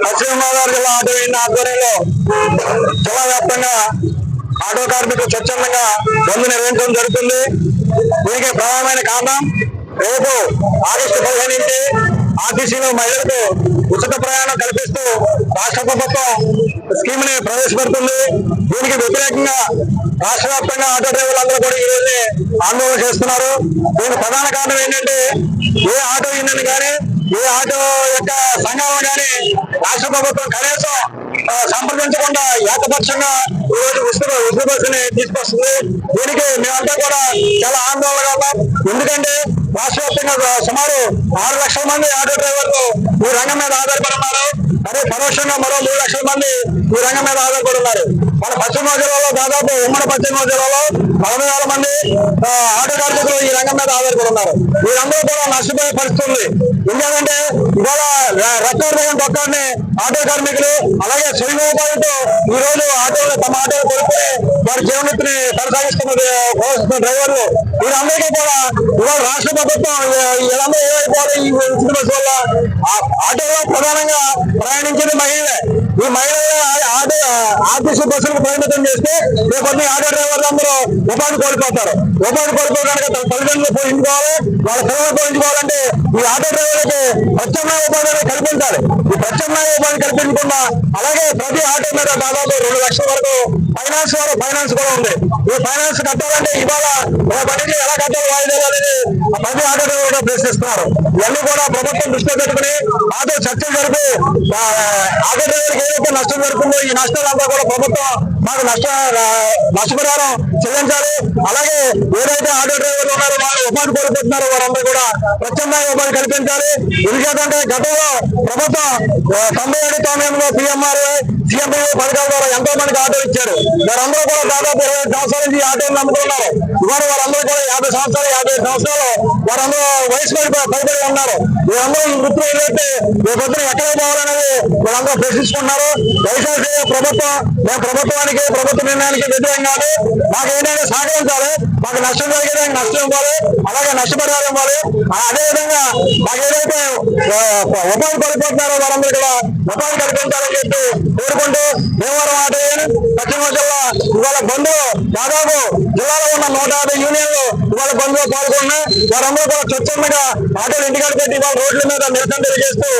పశ్చిమ గోదావరి జిల్లా auto union ఆధ్వర్యంలో జిల్లా వ్యాప్తంగా ఆటో కార్మికులు స్వచ్ఛందంగా బంద్ నిర్వహించడం జరుగుతుంది. దీనికి ప్రధానమైన కారణం రేపు ఆగస్టు 15 నుంచి ఆర్టీసీలో మహిళలకు ఉచిత ప్రయాణం కల్పిస్తూ రాష్ట్ర ప్రభుత్వం స్కీమ్ ని ప్రవేశపెడుతుంది. దీనికి వ్యతిరేకంగా రాష్ట్ర వ్యాప్తంగా ఆటో డ్రైవర్లందరూ కూడా ఈ రోజు ఆందోళన చేస్తున్నారు. దీనికి ప్రధాన కారణం ఏంటంటే ఏ ఆటో యూనియన్ కానీ ఏ ఆటో యొక్క సంఘాలను కానీ రాష్ట్ర ప్రభుత్వం కనీసం సంప్రదించకుండా ఏకపక్షంగా ఈ రోజు ఉచిత బస్సుని తీసుకొస్తుంది. దీనికి మేమంతా కూడా చాలా ఆందోళనగా ఉన్నాం. ఎందుకంటే రాష్ట్ర వ్యాప్తంగా సుమారు 6 లక్షల మంది ఆటో డ్రైవర్లు ఈ రంగం మీద ఆధారపడి ఉన్నారు. అదే పరోక్షంగా మరో 3 లక్షల మంది ఈ రంగం మీద ఆధారపడి ఉన్నారు. మన పశ్చిమ జిల్లాలో దాదాపు ఉమ్మడి పశ్చిమ జిల్లాలో 40,000 మంది ఆటో కార్మికులు ఈ రంగం మీద ఆధారపడి ఉన్నారు. వీరందరూ కూడా నష్టపోయే పరిస్థితి ఉంది. ఎందుకంటే ఇవాళ రెక్కర్ని డొక్కర్ని ఆటో కార్మికులు అలాగే స్వయంపాలతో ఈ రోజు ఆటోలు తమ ఆటోలు కొనుక్కుని వారి జీవనృత్తిని కొనసాగిస్తున్న డ్రైవర్లు వీరందరికీ కూడా ఇవాళ రాష్ట్ర ప్రభుత్వం వీళ్ళందరూ ఏమైపోవాలి ఈ ఉచిత బస్సు వల్ల ఆటోలో ప్రధానంగా ప్రయాణించేది మహిళలే. ఈ మహిళలు ఆర్టీసీ బస్సులకు పరిమితం చేస్తే రేపొద్దు ఆటో డ్రైవర్లు అందరూ ఉపాధి కోల్పోతారు. ఉపాధి కోల్పోవడానికి తన తల్లిదండ్రులు పోయించుకోవాలి, వాళ్ళ పిల్లలు పోయించుకోవాలంటే ఈ ఆటో డ్రైవర్లకు ప్రత్యామ్నాయ ఉపాధి కల్పించాలి. ఈ ప్రత్యామ్నాయ ఉపాధి కల్పించకుండా అలాగే ప్రతి ఆటో మీద దాదాపు 2 లక్షల వరకు ఫైనాన్స్ కూడా ఉంది. ఈ ఫైనాన్స్ కట్టాలంటే ఇవాళ పనికి ఎలా కట్టాలి వాయిదాలు అనేది ప్రతి ఆటో డ్రైవర్ ప్రశ్నిస్తున్నారు. ఇవన్నీ కూడా ప్రభుత్వం దృష్టిలో పెట్టుకుని ఆటో చర్చలు జరిపి ఆటో డ్రైవర్కి ఏదైతే నష్టం జరుగుతుందో ఈ నష్టాలంతా కూడా ప్రభుత్వం మాకు నష్టపరిహారం చెల్లించాలి. అలాగే ఏదైతే ఆటో డ్రైవర్లు ఉన్నారో వాళ్ళు ఉపాధి కోల్పోతున్నారో వారందరూ కూడా ప్రత్యామ్నాయ ఉపాధి కల్పించాలి. ఎందుకంటే గతంలో ప్రభుత్వం 97-90లో PMRY, CMPO పథకాల ద్వారా ఎంతో మందికి ఆటో ఇచ్చారు. వారందరూ కూడా దాదాపు 25 సంవత్సరాల నుంచి ఆటోలు నమ్ముకున్నారు. ఇవాళ వారందరూ కూడా 50 సంవత్సరాలు 55 సంవత్సరాలు వారందరూ వయసు పైబడి ఉన్నారు. వీరందరూ ఈ వృత్తిలో ఏదైతే రేపొద్దున ఎక్కడ పోవాలనేది వీళ్ళందరూ ప్రశ్నించుకున్నారు. దయచేసి ప్రభుత్వం మేము ప్రభుత్వ నిర్ణయానికి వ్యతిరేకం కాదు. మాకు ఏదైనా సహకరించాలి, మాకు నష్టం జరిగేదానికి నష్టం ఇవ్వాలి, అలాగే నష్టపరిహారం ఇవ్వాలి. అదేవిధంగా మాకు ఏదైతే ఉపాధి కోల్పోతున్నారో వారందరూ కూడా ఉపాధి కల్పించాలని చెప్పి కోరుకుంటూ భీమవరం ఆటో యూనియన్ పశ్చిమ జిల్లా ఇవాళ బంధు దాదాపు జిల్లాలో ఉన్న 150 యూనియన్లు ఇవాళ బంధులో పాల్గొన్నాయి. వారందరూ కూడా స్వచ్ఛందంగా ఆటోలు ఇంటికాడ పెట్టి ఇవాళ రోడ్ల మీద నిరసన తెలియజేస్తూ